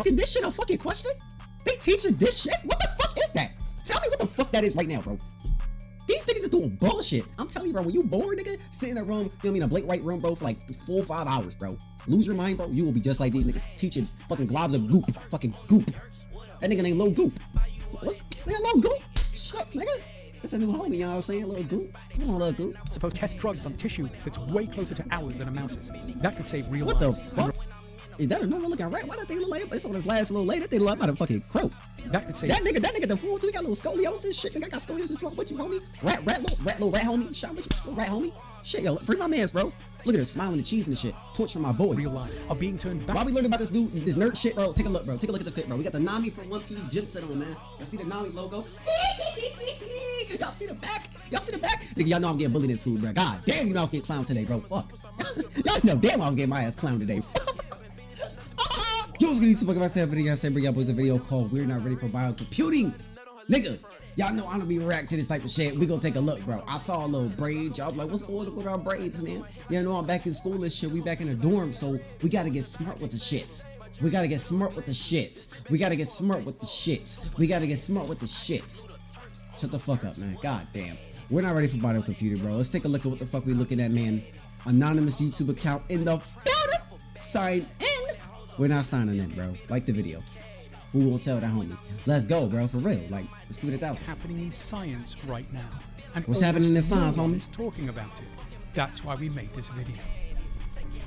asking this shit a fucking question? They teaching this shit? What the fuck is that? Tell me what the fuck that is right now, bro. These niggas is doing bullshit. I'm telling you, bro, when you bored, nigga, sit in a room, you know what I mean, a Blake White room, bro, for like 4 or 5 hours, bro. Lose your mind, bro. You will be just like these niggas teaching fucking globs of goop. Fucking goop. That nigga named Lil Goop. What's nigga Lil Goop? Shut, nigga. It's a new homie, you know what I'm saying? Lil Goop. Come on, Lil Goop. Suppose test drugs on tissue that's way closer to ours than a mouse's. That could save real lives. What the fuck? Is that a normal looking rat? Why that thing look like it's on his last little lady? That thing look like a fucking crow. That could save that nigga the fool too. He got a little scoliosis shit. Nigga, I got scoliosis wrong with you, homie. Little rat homie. Shot with you, little rat homie. Shit, yo, free my mans, bro. Look at her smiling the cheese and shit. Torture my boy. Real life are being turned back. Why we learning about this nerd shit, bro? Take a look, bro. Take a look at the fit, bro. We got the Nami from One Piece gym set on, man. Y'all see the Nami logo? Y'all see the back? Y'all see the back? Nigga, y'all know I'm getting bullied in school, bro. God damn, you know I was getting clowned today, bro. Fuck. Y'all know damn I was getting my ass clowned today. Yo, what's good, YouTube? Welcome back to the video. I said, bring y'all boys a video called We're Not Ready for Biocomputing. Nigga, y'all know I don't be react to this type of shit. We gonna take a look, bro. I saw a little braid. Y'all like, what's going on with our braids, man? Y'all know I'm back in school and shit. We back in the dorm, so we gotta get smart with the shits. We gotta get smart with the shits. We gotta get smart with the shits. We gotta get smart with the shits. Shut the fuck up, man. God damn. We're not ready for Biocomputing, bro. Let's take a look at what the fuck we looking at, man. Anonymous YouTube account in the building. Sign in. We're not signing in, bro. Like the video. Who will tell that homie? Let's go, bro. For real. Like, let's give it 1,000. Happening in science right now. And what's happening in science, homie? Is talking about it. That's why we made this video.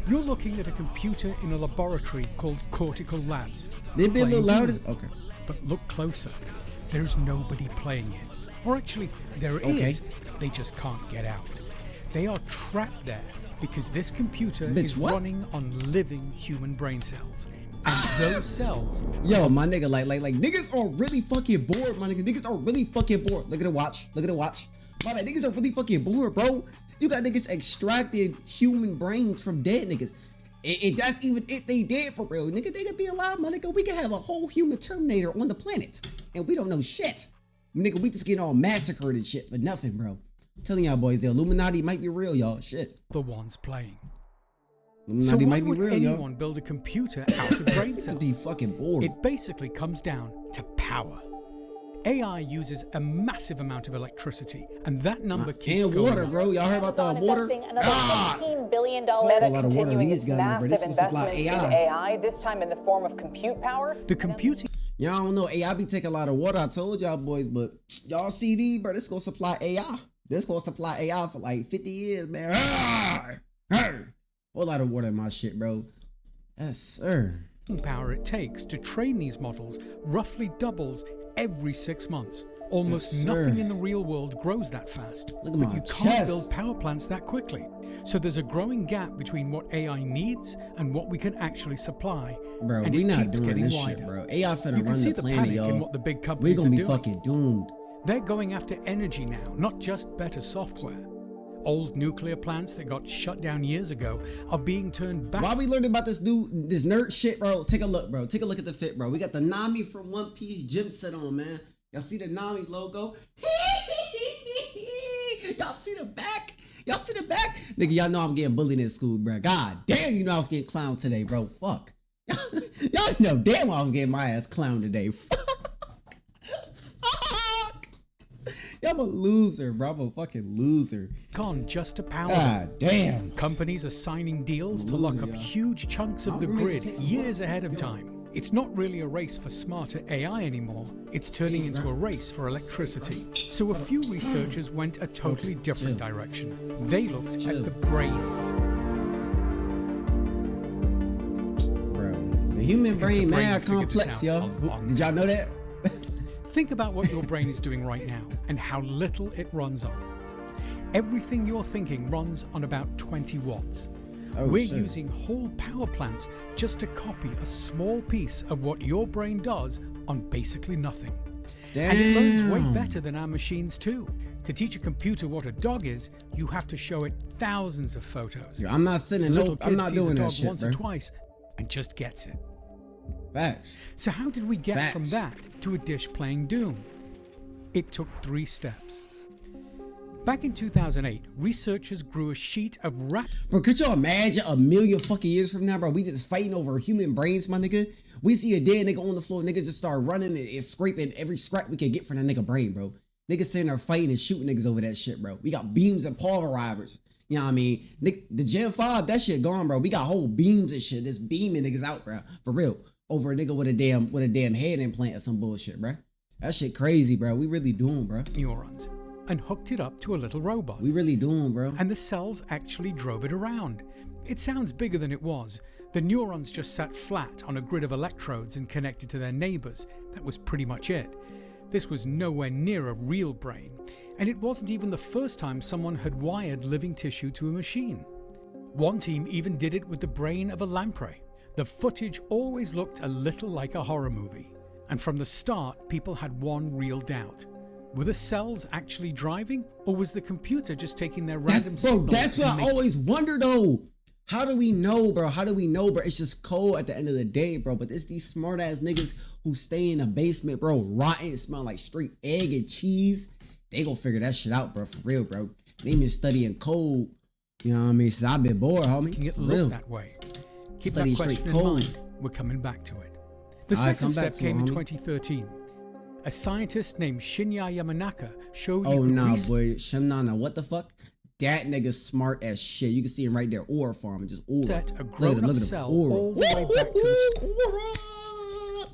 You're looking at a computer in a laboratory called Cortical Labs. They'd be a little louder. Okay. But look closer. There's nobody playing it. Or actually, there is. They just can't get out. They are trapped there because this computer is running on living human brain cells. And those cells... Yo, my nigga, like niggas are really fucking bored, my nigga. Niggas are really fucking bored. Look at the watch. Look at the watch. My man, niggas are really fucking bored, bro. You got niggas extracted human brains from dead niggas. That's even if they dead for real. Nigga, they could be alive, my nigga. We could have a whole human Terminator on the planet. And we don't know shit. Nigga, we just getting all massacred and shit for nothing, bro. I'm telling y'all boys, the Illuminati might be real, y'all. Shit. The ones playing. Illuminati so might be real, y'all. Anyone build a computer out of brain cells? To be fucking bored. It basically comes down to power. AI uses a massive amount of electricity, and that number keeps and going water, up. bro. Y'all heard about that water? $15 billion. A lot of water in these guns, bro. This will supply AI, this time in the form of compute power. The computing. Y'all don't know AI be taking a lot of water. I told y'all boys, but y'all see these, bro. This gonna supply AI. This gonna supply AI for like 50 years, man. Whole lot of water in my shit, bro. Yes, sir. Power it takes to train these models roughly doubles every 6 months. Almost nothing in the real world grows that fast. Look at my you chest. can't build power plants that quickly. So there's a growing gap between what AI needs and what we can actually supply. Bro, and we it not keeps doing getting this wider. shit, bro. AI finna You can run see the the planet, panic in y'all. what the big We companies gonna be are doing. fucking doomed. They're going after energy now, not just better software. Old nuclear plants that got shut down years ago are being turned back. Why we learning about this nerd shit, bro? Take a look, bro. Take a look at the fit, bro. We got the Nami from One Piece gym set on, man. Y'all see the Nami logo? Y'all see the back? Y'all see the back? Nigga, y'all know I'm getting bullied in school, bro. God damn, you know I was getting clowned today, bro. Fuck. Y'all know damn I was getting my ass clowned today. Fuck. I'm a loser, bro. I'm a fucking loser. On just to power. God damn. Companies are signing deals to lock up huge chunks of the grid years ahead of time. It's not really a race for smarter AI anymore. It's turning into a race for electricity. So a few researchers went a totally different direction. They looked at the brain. Bro, the human brain mad complex, yo. Did y'all know that? Think about what your brain is doing right now and how little it runs on. Everything you're thinking runs on about 20 watts. We're using whole power plants just to copy a small piece of what your brain does on basically nothing. Damn. And it learns way better than our machines too. To teach a computer what a dog is, you have to show it thousands of photos. Yo, I'm not sending no. I'm not doing that shit, once bro. or twice and just gets it. Facts. So how did we get from that to a dish playing Doom? It took 3 steps. Back in 2008, researchers grew a sheet of Bro, could you imagine a million fucking years from now, bro? We just fighting over human brains, my nigga. We see a dead nigga on the floor, niggas just start running and scraping every scrap we can get from that nigga brain, bro. Niggas sitting there fighting and shooting niggas over that shit, bro. We got beams and pulverizers. You know what I mean? The Gen 5, that shit gone, bro. We got whole beams and shit. This beaming niggas out, bro. For real. Over a nigga with a damn head implant or some bullshit, bro. That shit crazy, bro. We really doing, bro. Neurons and hooked it up to a little robot. We really doing, bro. And the cells actually drove it around. It sounds bigger than it was. The neurons just sat flat on a grid of electrodes and connected to their neighbors. That was pretty much it. This was nowhere near a real brain, and it wasn't even the first time someone had wired living tissue to a machine. One team even did it with the brain of a lamprey. The footage always looked a little like a horror movie, and from the start people had one real doubt. Were the cells actually driving, or was the computer just taking their random signals? That's what I always wonder though. How do we know, bro? How do we know, bro? It's just cold at the end of the day, bro. But it's these smart ass niggas who stay in the basement, bro, rotting, smell like straight egg and cheese. They gonna figure that shit out, bro, for real, bro. They been studying code, you know what I mean, since I've been bored, homie. It looked that way. Keep that question in mind. We're coming back to it. The second step came in 2013. A scientist named Shinya Yamanaka showed you. Oh nah, boy, Shinya, what the fuck? That nigga's smart as shit. You can see him right there. Aura farm, just aura. Set a grown-up cell all the way back to the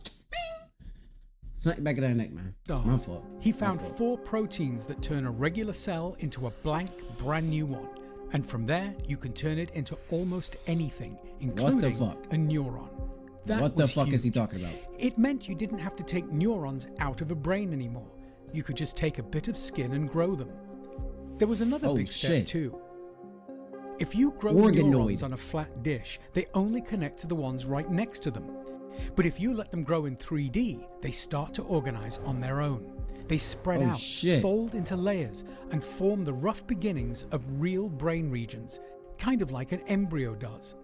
Something back of that neck, man. My fault. He found 4 proteins that turn a regular cell into a blank, brand new one. And from there, you can turn it into almost anything, including a neuron. What the fuck is he talking about? It meant you didn't have to take neurons out of a brain anymore. You could just take a bit of skin and grow them. There was another big step too. If you grow neurons on a flat dish, they only connect to the ones right next to them. But if you let them grow in 3D, they start to organize on their own. They spread out, fold into layers, and form the rough beginnings of real brain regions, kind of like an embryo does.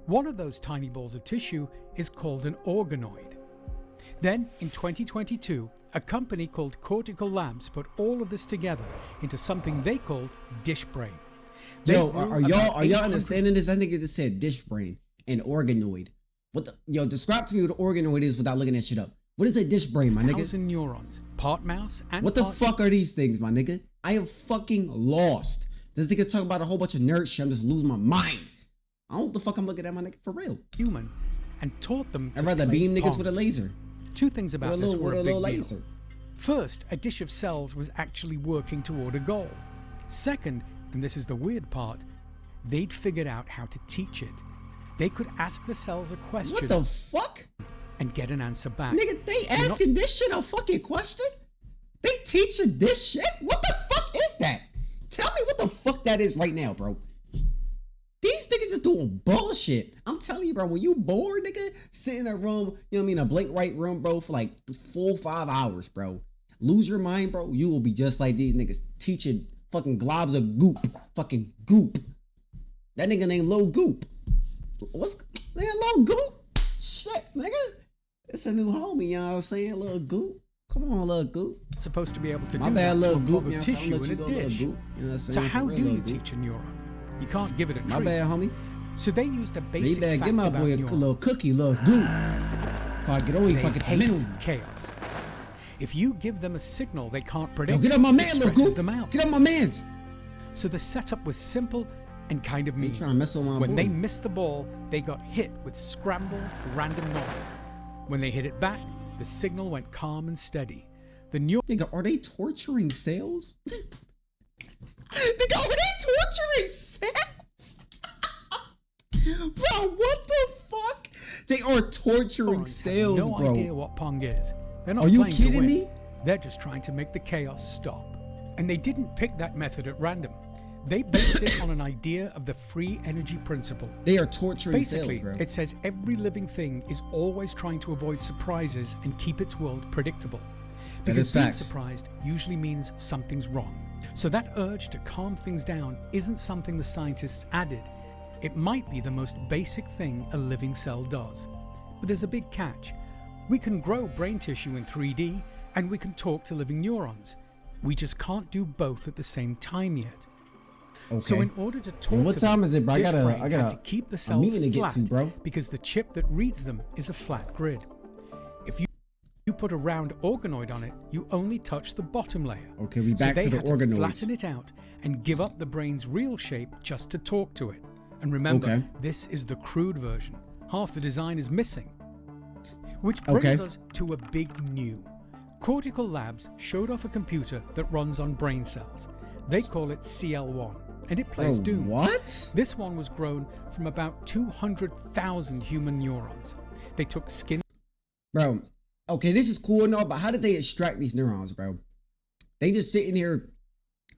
One of those tiny balls of tissue is called an organoid. Then, in 2022, a company called Cortical Labs put all of this together into something they called dish brain. Yo, are y'all understanding this? I think it just said dish brain and organoid. Describe to me what an organoid is without looking that shit up. What is a dish brain, my nigga? 1,000 neurons, part mouse and what the fuck are these things, my nigga? I am fucking lost. This nigga's talking about a whole bunch of nerd shit. I'm just losing my mind. I don't know what the fuck I'm looking at, my nigga, for real. Human, and taught them to I'd rather beam niggas with a laser. 2 things about this were a big deal. Laser. First, a dish of cells was actually working toward a goal. Second, and this is the weird part, they'd figured out how to teach it. They could ask the cells a question. What the fuck? And get an answer back. Nigga, they asking this shit a fucking question? They teaching this shit? What the fuck is that? Tell me what the fuck that is right now, bro. These niggas is doing bullshit. I'm telling you, bro, when you bored, nigga, sit in a room, you know what I mean, a blank white room, bro, for like 4 or 5 hours, bro. Lose your mind, bro. You will be just like these niggas teaching fucking globs of goop. Fucking goop. That nigga named Lil Goop. What's nigga Lil Goop? Shit, nigga. It's a new homie, you know what I'm saying? Lil Goop. Come on, Lil Goop. It's supposed to be able to my do bad, that Lil Goop, you know, tissue in a dish. You know what I'm saying? So how do you teach a neuron? You can't give it a treat. My bad, homie. So they used a basic fact give my about boy a neurons. little cookie, Lil Goop. If I get on, fucking hate chaos. If you give them a signal they can't predict, get up my man, Lil Goop. them out. Get up my mans. So the setup was simple and kind of mean. Trying to mess with my when boy. they missed the ball, they got hit with scrambled, random noise. When they hit it back, the signal went calm and steady. The nigga, are they torturing cells? Nigga, are they torturing cells? Bro, what the fuck? They are torturing cells, no bro. idea what Pong is. They're not are you playing to kidding win. me? They're just trying to make the chaos stop. And they didn't pick that method at random. They based it on an idea of the free energy principle. They are torturing Basically, cells, bro. it says every living thing is always trying to avoid surprises and keep its world predictable. Because being surprised usually means something's wrong. So that urge to calm things down isn't something the scientists added. It might be the most basic thing a living cell does. But there's a big catch. We can grow brain tissue in 3D, and we can talk to living neurons. We just can't do both at the same time yet. Okay. So in order to talk And what to time them, is it, bro? I this gotta brain had to a keep the cells meeting to get flat to, bro. because the chip that reads them is a flat grid. If you put a round organoid on it, you only touch the bottom layer. Okay, we back so to the they had to organoids. flatten it out and give up the brain's real shape just to talk to it. And remember, Okay. this is the crude version. Half the design is missing. Which brings us to a big new. Cortical Labs showed off a computer that runs on brain cells. They call it CL1, and it plays Doom. What? This one was grown from about 200,000 human neurons. They took skin. Bro, okay, this is cool and all, but how did they extract these neurons, bro? They just sitting here,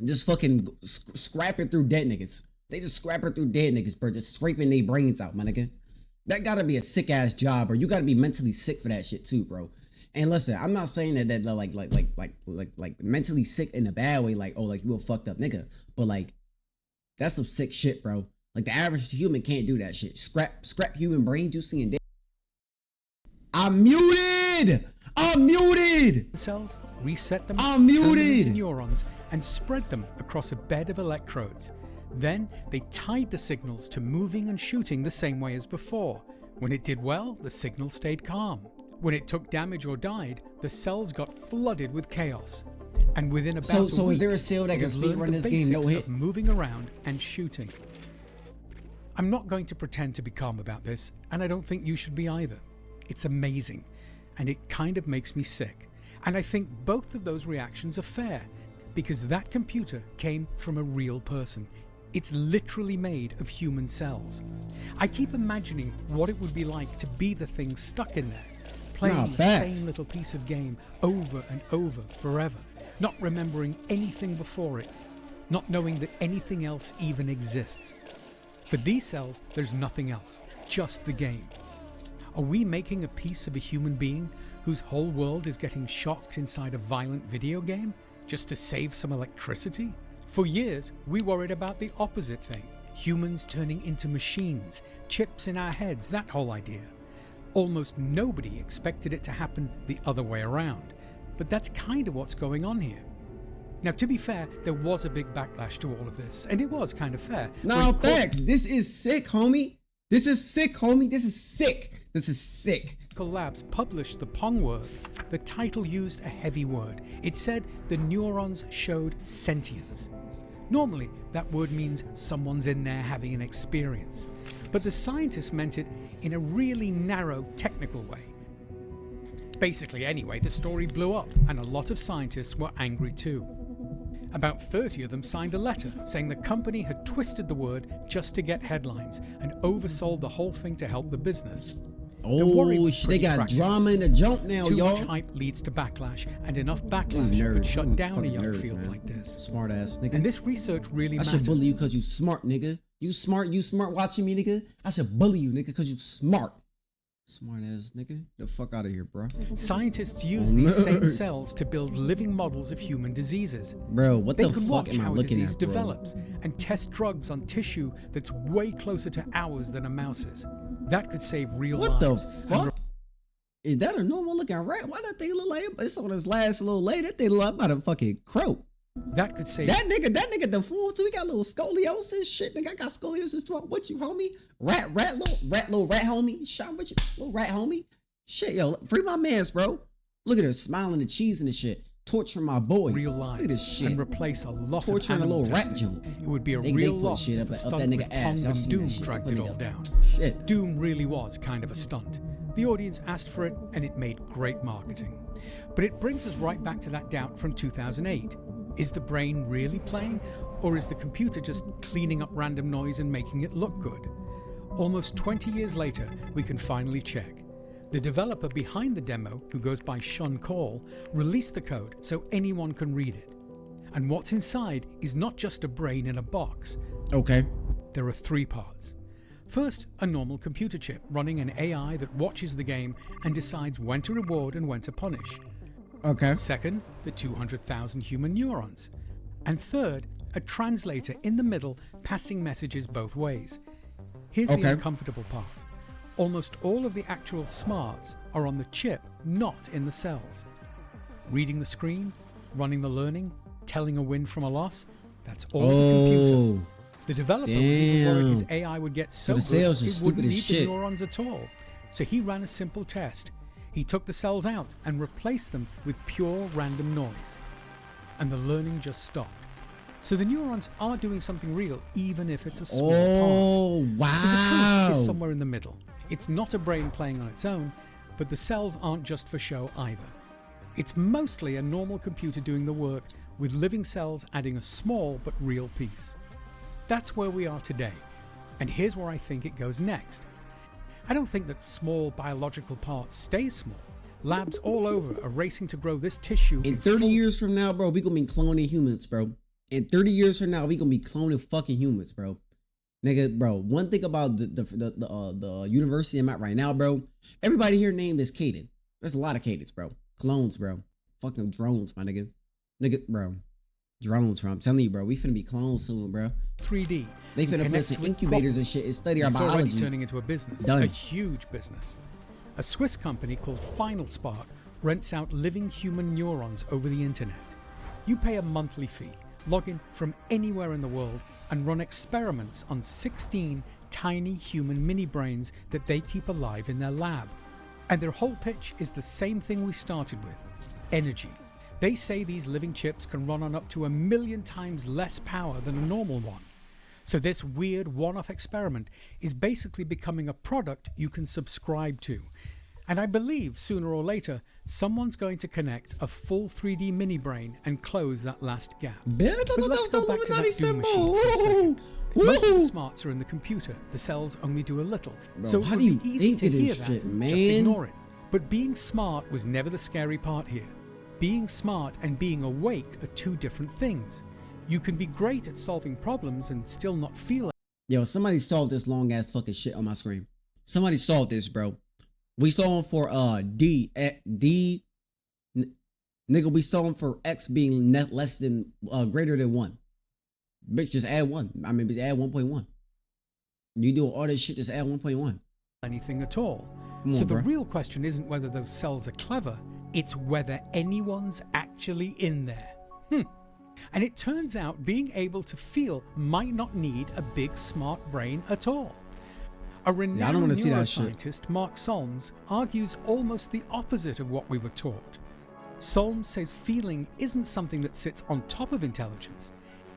just fucking scrapping through dead niggas. They just scrapping through dead niggas, bro. Just scraping their brains out, my nigga. That gotta be a sick ass job, or you gotta be mentally sick for that shit too, bro. And listen, I'm not saying that like mentally sick in a bad way, like, oh, like you a fucked up nigga, but like that's some sick shit, bro. Like the average human can't do that shit. Scrap human brain juicing and dead. I'm muted. Cells, reset them, I'm turn them muted. into neurons, and spread them across a bed of electrodes. Then they tied the signals to moving and shooting the same way as before. When it did well, the signal stayed calm. When it took damage or died, the cells got flooded with chaos. And within about a So week, is there a cell that it can has learned speedrun the this game no basics hit? of moving around and shooting. I'm not going to pretend to be calm about this, and I don't think you should be either. It's amazing, and it kind of makes me sick. And I think both of those reactions are fair, because that computer came from a real person. It's literally made of human cells. I keep imagining what it would be like to be the thing stuck in there, playing the same little piece of game over and over forever, not remembering anything before it, not knowing that anything else even exists. For these cells, there's nothing else, just the game. Are we making a piece of a human being whose whole world is getting shocked inside a violent video game just to save some electricity? For years, we worried about the opposite thing, humans turning into machines, chips in our heads, that whole idea. Almost nobody expected it to happen the other way around, but that's kind of what's going on here. Now, to be fair, there was a big backlash to all of this, and it was kind of fair. No, facts. This is sick, homie. This is sick. Cortical Labs published the Pong word. The title used a heavy word. It said the neurons showed sentience. Normally, that word means someone's in there having an experience. But the scientists meant it in a really narrow, technical way. Basically, anyway, the story blew up, and a lot of scientists were angry too. About 30 of them signed a letter saying the company had twisted the word just to get headlines and oversold the whole thing to help the business. Oh, shit, they got drama in the jump now, Too y'all. much hype leads to backlash, and enough backlash could shut down a young nerds, field man. like this. Smart ass nigga. And this research really I matters. should bully you because you smart, nigga. You smart watching me, nigga. I should bully you, nigga, because you smart. Smart ass nigga. The fuck out of here, bro. Scientists use these same cells to build living models of human diseases. Bro, what They the can fuck watch am I how a looking disease at, bro? develops and test drugs on tissue that's way closer to ours than a mouse's. That could save real What the lives. fuck? Is that a normal looking rat? Why that thing look like it's on his last little lay? That thing look like about a fucking croak. That could save. That nigga, the fool too. He got a little scoliosis. Shit, nigga, I got scoliosis too. I'm with you, homie. Little rat homie. Shot with you, little rat homie. Shit, yo, free my mans, bro. Look at her smiling the cheese and the shit. Torturing my boy. Real lives Look at this shit. and replace a lot Torturing of a animal little rat testing. jump. It would be a They real put loss shit if up a that stunt nigga with ass. Pong Y'all and seen Doom that shit. dragged Put it nigga all up. down. Shit. Doom really was kind of a stunt. The audience asked for it, and it made great marketing. But it brings us right back to that doubt from 2008. Is the brain really playing, or is the computer just cleaning up random noise and making it look good? Almost 20 years later, we can finally check. The developer behind the demo, who goes by Sean Call, released the code so anyone can read it. And what's inside is not just a brain in a box. Okay. There are 3 parts. First, a normal computer chip running an AI that watches the game and decides when to reward and when to punish. Okay. Second, the 200,000 human neurons. And third, a translator in the middle passing messages both ways. Here's the uncomfortable part. Almost all of the actual smarts are on the chip, not in the cells. Reading the screen, running the learning, telling a win from a loss, that's all the computer. The developer was even worried his AI would get so the good cells are it stupid wouldn't as need shit. the neurons at all. So he ran a simple test. He took the cells out and replaced them with pure random noise. And the learning just stopped. So the neurons are doing something real, even if it's a small part. Oh, So the wow. truth is somewhere in the middle. It's not a brain playing on its own, but the cells aren't just for show either. It's mostly a normal computer doing the work, with living cells adding a small but real piece. That's where we are today, and here's where I think it goes next. I don't think that small biological parts stay small. Labs all over are racing to grow this tissue In 30 years from now, bro, we gonna be cloning humans, bro. In 30 years from now, we gonna be cloning fucking humans, bro. Nigga, bro, one thing about the university I'm at right now, bro, everybody here named is Caden. There's a lot of Cadens, bro. Clones, bro. Fucking drones, my nigga. Nigga, bro. Drones, bro. I'm telling you, bro. We finna be clones soon, bro. 3D. They finna put connect some to it incubators and shit and study our It's already biology. turning into a business, Done. a huge business. A Swiss company called Final Spark rents out living human neurons over the internet. You pay a monthly fee, log in from anywhere in the world, and run experiments on 16 tiny human mini brains that they keep alive in their lab. And their whole pitch is the same thing we started with: energy. They say these living chips can run on up to 1 million times less power than a normal one. So this weird one-off experiment is basically becoming a product you can subscribe to. And I believe sooner or later, someone's going to connect a full 3D mini brain and close that last gap. But let's go back to that Doom machine for a second. Most of the smarts are in the computer. The cells only do a little. Bro, So it how would do you be easy think to of hear this that shit, and just man? ignore it. But being smart was never the scary part here. Being smart and being awake are two different things. You can be great at solving problems and still not feel it. Yo, somebody solved this long ass fucking shit on my screen. Somebody solved this, bro. We solved for nigga, we solved for x being less than greater than 1. Bitch, just add 1. I mean, just add 1.1. You do all this shit, just add 1.1. Anything at all. Come So on, the bro. real question isn't whether those cells are clever, it's whether anyone's actually in there. And it turns out being able to feel might not need a big smart brain at all. A renowned I don't wanna see that shit. neuroscientist, Mark Solms, argues almost the opposite of what we were taught. Solms says feeling isn't something that sits on top of intelligence.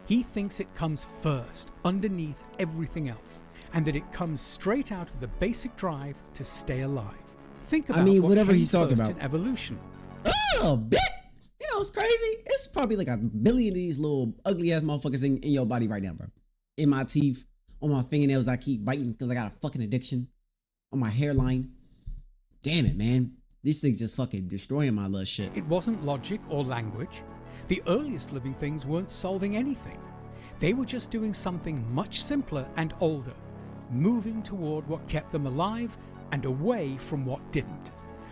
He thinks it comes first, underneath everything else, and that it comes straight out of the basic drive to stay alive. Think about what whatever came he's talking first about. in evolution. Oh, bitch. You know, it's crazy. It's probably like 1 billion of these little ugly ass motherfuckers in your body right now, bro. In my teeth, on my fingernails, I keep biting because I got a fucking addiction. On my hairline. Damn it, man. These things just fucking destroying my little shit. It wasn't logic or language. The earliest living things weren't solving anything. They were just doing something much simpler and older, moving toward what kept them alive and away from what didn't.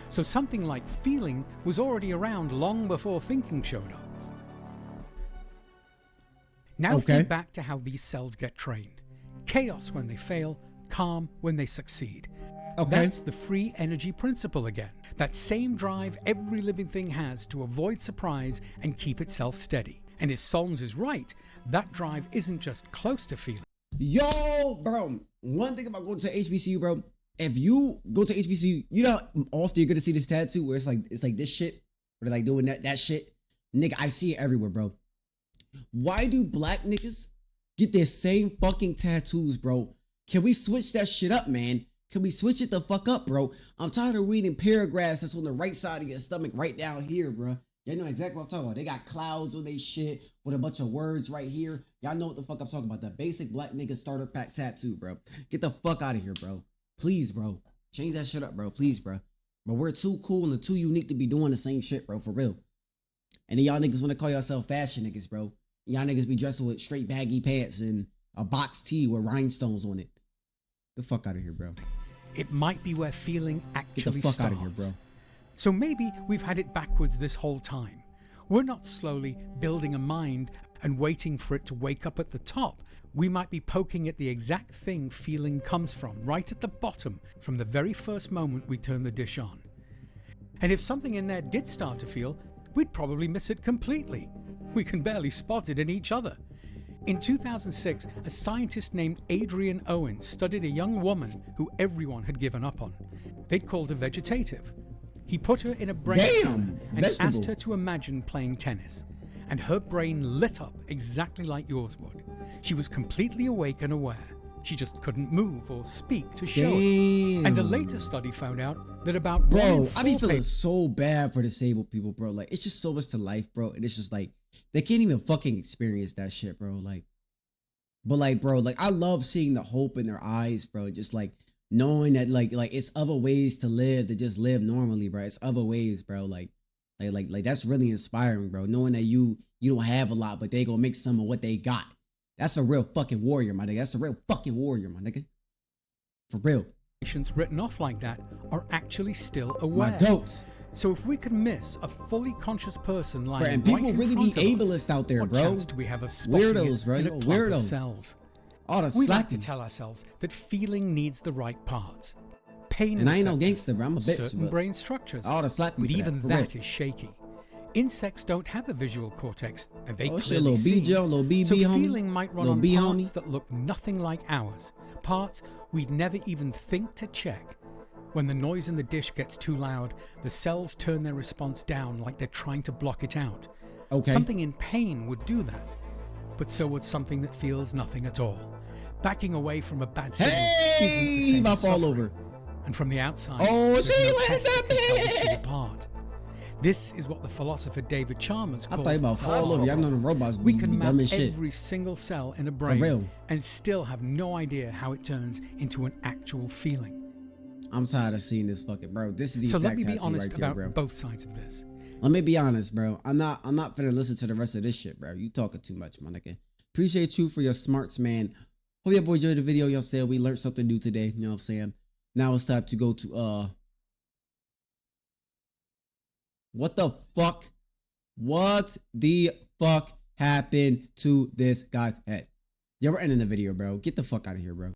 So something like feeling was already around long before thinking showed up. Now Okay. think back to how these cells get trained. Chaos when they fail, calm when they succeed. Okay. That's the free energy principle again. That same drive every living thing has to avoid surprise and keep itself steady. And if Solms is right, that drive isn't just close to feeling. Yo, bro. One thing about going to HBCU, bro. If you go to HBCU, you know how often you're gonna see this tattoo where it's like this shit, where they're like doing that shit. Nigga, I see it everywhere, bro. Why do black niggas get their same fucking tattoos, bro? Can we switch that shit up, man? Can we switch it the fuck up, bro? I'm tired of reading paragraphs that's on the right side of your stomach right down here, bro. Y'all know exactly what I'm talking about. They got clouds on their shit with a bunch of words right here. Y'all know what the fuck I'm talking about. The basic black nigga starter pack tattoo, bro. Get the fuck out of here, bro. Please, bro. Change that shit up, bro. Please, bro. But we're too cool and too unique to be doing the same shit, bro. For real. And then y'all niggas want to call yourself fashion niggas, bro. Y'all niggas be dressing with straight baggy pants and a box tee with rhinestones on it. The fuck out of here, bro. It might be where feeling Get actually the fuck starts. out of here, bro. So maybe we've had it backwards this whole time. We're not slowly building a mind and waiting for it to wake up at the top. We might be poking at the exact thing feeling comes from, right at the bottom, from the very first moment we turn the dish on. And if something in there did start to feel, we'd probably miss it completely. We can barely spot it in each other. In 2006, a scientist named Adrian Owen studied a young woman who everyone had given up on. They'd called her vegetative. He put her in a brain scanner and asked her to imagine playing tennis. And her brain lit up exactly like yours would. She was completely awake and aware. She just couldn't move or speak to show it. And a later study found out that about I be feeling so bad for disabled people, bro. Like, it's just so much to life, bro. And it's just like, they can't even fucking experience that shit, bro. Like, but like, bro, like, I love seeing the hope in their eyes, bro. Just like knowing that like it's other ways to live, to just live normally, bro. It's other ways, bro. Like that's really inspiring, bro. Knowing that you don't have a lot, but they gonna make some of what they got. That's a real fucking warrior, my nigga. That's a real fucking warrior, my nigga. For real. Patients written off like that are actually still aware. My goats. So if we could miss a fully conscious person lying and people right in really be front of ableist out there, what bro. chance do we have of spotting Weirdos, it bro. in a You're a clump weirdo. of cells? All the We like to slacking. tell ourselves that feeling needs the right parts. Pain And I ain't no acceptance, gangster, bro. I'm a bitch. certain But brain structures. all the slack me But for even for that real. is shaky. Insects don't have a visual cortex, and they Oh, shit, clearly little see. B-Joe, little BB, so homie. feeling might run Little on B, parts homie. that look nothing like ours, parts we'd never even think to check. When the noise in the dish gets too loud, the cells turn their response down like they're trying to block it out. Okay. Something in pain would do that, but so would something that feels nothing at all. Backing away from a bad signal isn't the Hey, same about as fall suffering. over. And from the outside, Oh, there's she no let test that that can tell which is bitch. apart. This is what the philosopher David Chalmers I called thought you about fall over. Y'all know the robots we be can dumb map as shit. every single cell in a brain real. and still have no idea how it turns into an actual feeling. I'm tired of seeing this fucking, bro. This is the So let exact me be tattoo honest right there, about bro. both sides of this. Let me be honest, bro. I'm not finna listen to the rest of this shit, bro. You talking too much, my nigga. Appreciate you for your smarts, man. Hope y'all boys enjoyed the video. Y'all said we learned something new today. You know what I'm saying? Now it's time to go to what the fuck? What the fuck happened to this guy's head? Yo, we're ending the video, bro. Get the fuck out of here, bro.